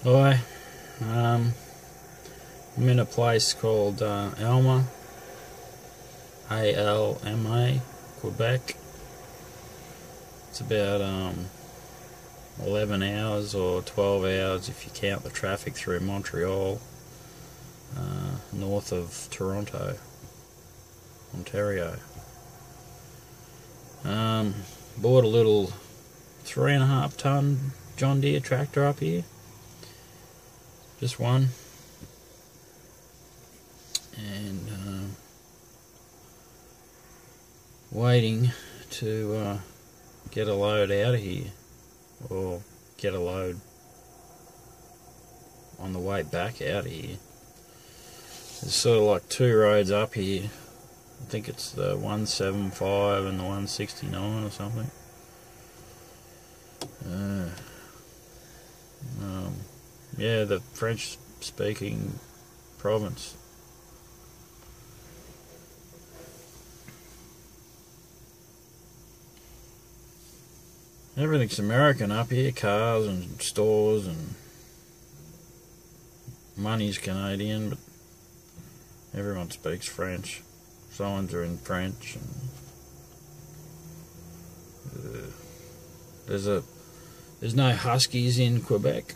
Hi, I'm in a place called Alma, A-L-M-A, Quebec. It's about 11 hours or 12 hours if you count the traffic through Montreal, north of Toronto, Ontario. Bought a little 3.5 ton John Deere tractor up here. Just one. And waiting to get a load out of here, or get a load on the way back out of here. There's sort of like two roads up here. I think it's the 175 and the 169 or something. Yeah, the French-speaking province. Everything's American up here, cars and stores, and money's Canadian, but everyone speaks French. Signs are in French, and there's no Huskies in Quebec.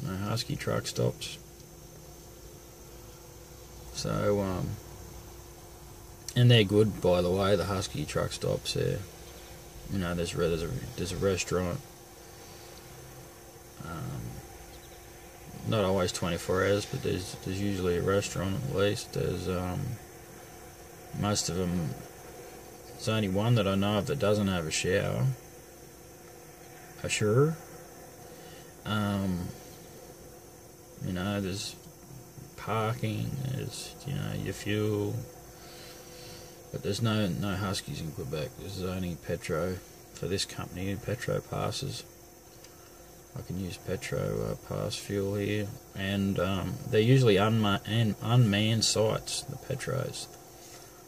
No Husky truck stops. So, and they're good, by the way, the Husky truck stops there. You know, there's a restaurant. Not always 24 hours, but there's usually a restaurant at least. There's most of them. There's only one that I know of that doesn't have a shower. Sure. You know, there's parking. There's, you know, your fuel. But there's no Huskies in Quebec. There's only Petro for this company. Petro passes. I can use Petro pass fuel here, and they're usually unmanned sites, the Petros,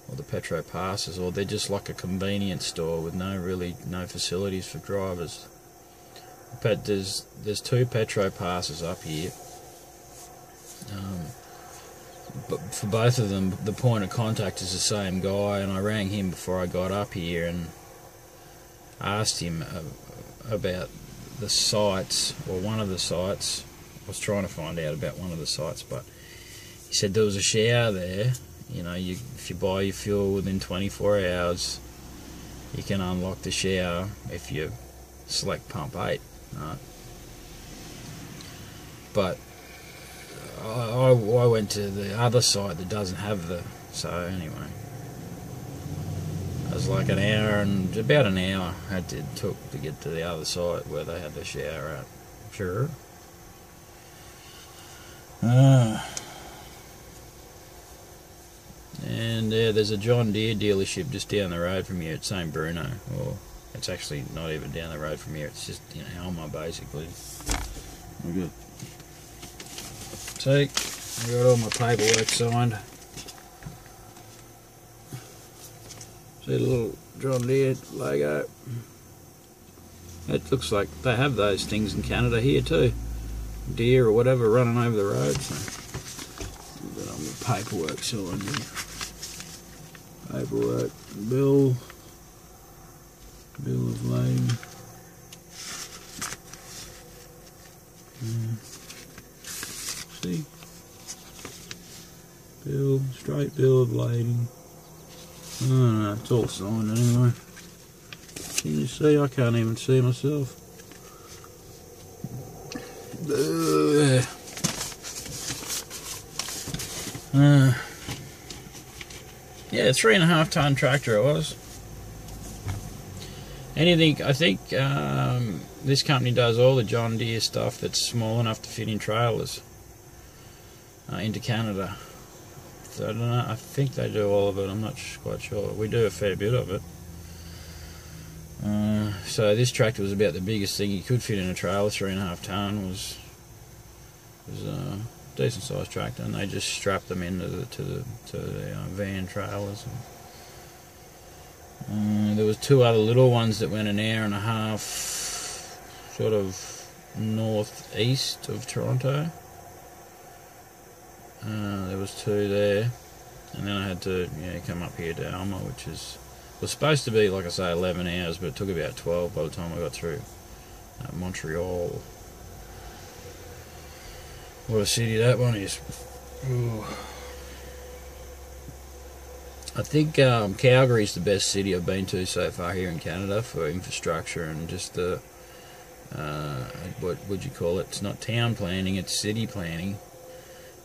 or the Petro passes, or they're just like a convenience store with no facilities for drivers. But there's two Petro passes up here. But for both of them, the point of contact is the same guy, and I rang him before I got up here and asked him about the sites, or one of the sites. I was trying to find out about one of the sites, but he said there was a shower there. You know, if you buy your fuel within 24 hours, you can unlock the shower if you select pump 8, right? But I went to the other site that doesn't have the. So anyway, it was like about an hour it took to get to the other site where they had the shower at. Sure. And there's a John Deere dealership just down the road from here at St. Bruno. Well, it's actually not even down the road from here. It's just in Alma, basically. Okay. See, I got all my paperwork signed. See the little John Deere logo? It looks like they have those things in Canada here too. Deer or whatever running over the road. So I've got all my paperwork signed here. Paperwork, bill of lading. See? Straight bill of lading. Oh no, it's all signed anyway. Can you see? I can't even see myself. Yeah, 3.5 ton tractor it was. Anything, I think this company does all the John Deere stuff that's small enough to fit in trailers into Canada. So I don't know, I think they do all of it, I'm not quite sure. We do a fair bit of it. So this tractor was about the biggest thing you could fit in a trailer. 3.5 ton was a decent sized tractor, and they just strapped them into the van trailers. There was two other little ones that went an hour and a half, sort of northeast of Toronto. There was 2 there, and then I had to come up here to Alma, which was supposed to be, like I say, 11 hours, but it took about 12 by the time I got through Montreal. What a city that one is. Ooh. I think Calgary's the best city I've been to so far here in Canada for infrastructure and just the what would you call it? It's not town planning, it's city planning,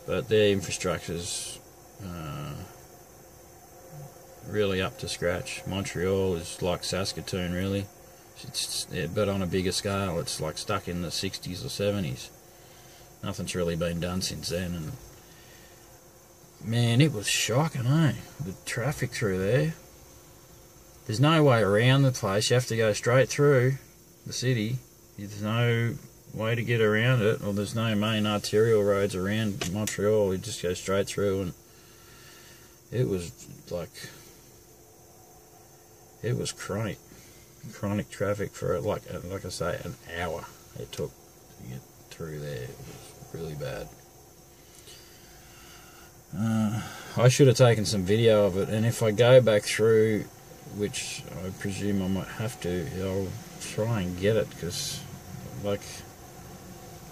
but their infrastructure's really up to scratch. Montreal is like Saskatoon, really. But on a bigger scale. It's like stuck in the 60s or 70s. Nothing's really been done since then, and man, it was shocking, eh? The traffic through there. There's no way around the place. You have to go straight through the city. There's no way to get around it, or there's no main arterial roads around Montreal. You just go straight through, and it was chronic traffic for like I say, an hour it took to get through there. It was really bad. I should have taken some video of it, and if I go back through, which I presume I might have to, I'll try and get it, because I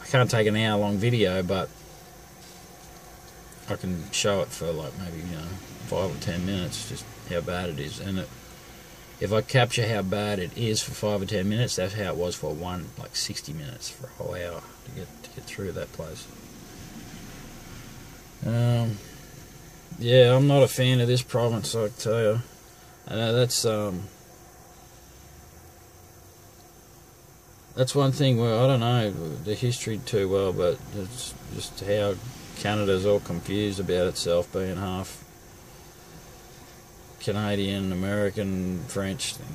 can't take an hour-long video, but I can show it for maybe 5 or 10 minutes, just how bad it is. And if I capture how bad it is for 5 or 10 minutes, that's how it was for 60 minutes for a whole hour to get through that place. Yeah, I'm not a fan of this province, I tell you. That's one thing where I don't know the history too well, but it's just how Canada's all confused about itself being half Canadian, American, French thing.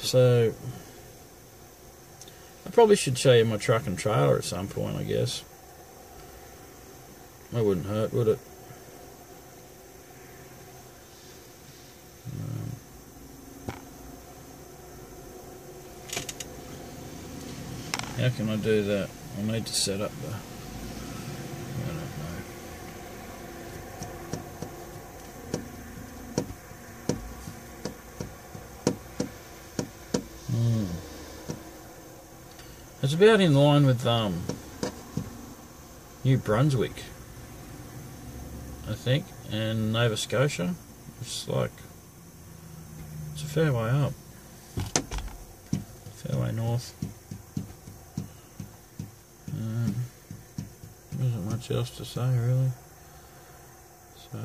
So I probably should show you my truck and trailer at some point, I guess. That wouldn't hurt, would it? How can I do that? I need to set up the... I don't know. It's about in line with New Brunswick, I think, and Nova Scotia. It's a fair way up, fair way north. There isn't much else to say, really. So,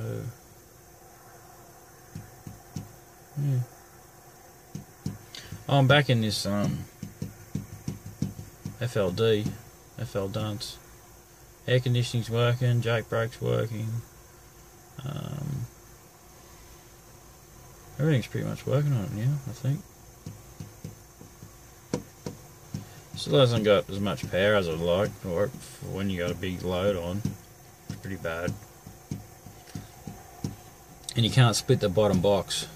yeah. Oh, I'm back in this FL Dunce. Air conditioning's working, Jake brake's working. Everything's pretty much working on it now, I think. Still hasn't got as much power as I'd like, or for when you got a big load on. It's pretty bad. And you can't split the bottom box.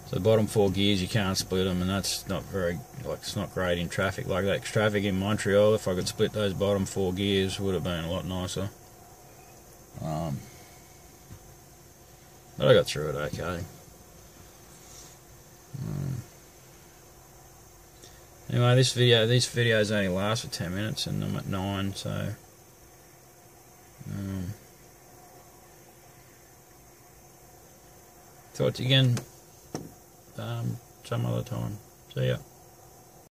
So the bottom 4 gears, you can't split them, and that's not very, it's not great in traffic like that. Traffic in Montreal, if I could split those bottom 4 gears, would have been a lot nicer. But I got through it okay. Anyway, these videos only last for 10 minutes, and I'm at 9, so talk to you again some other time. See ya.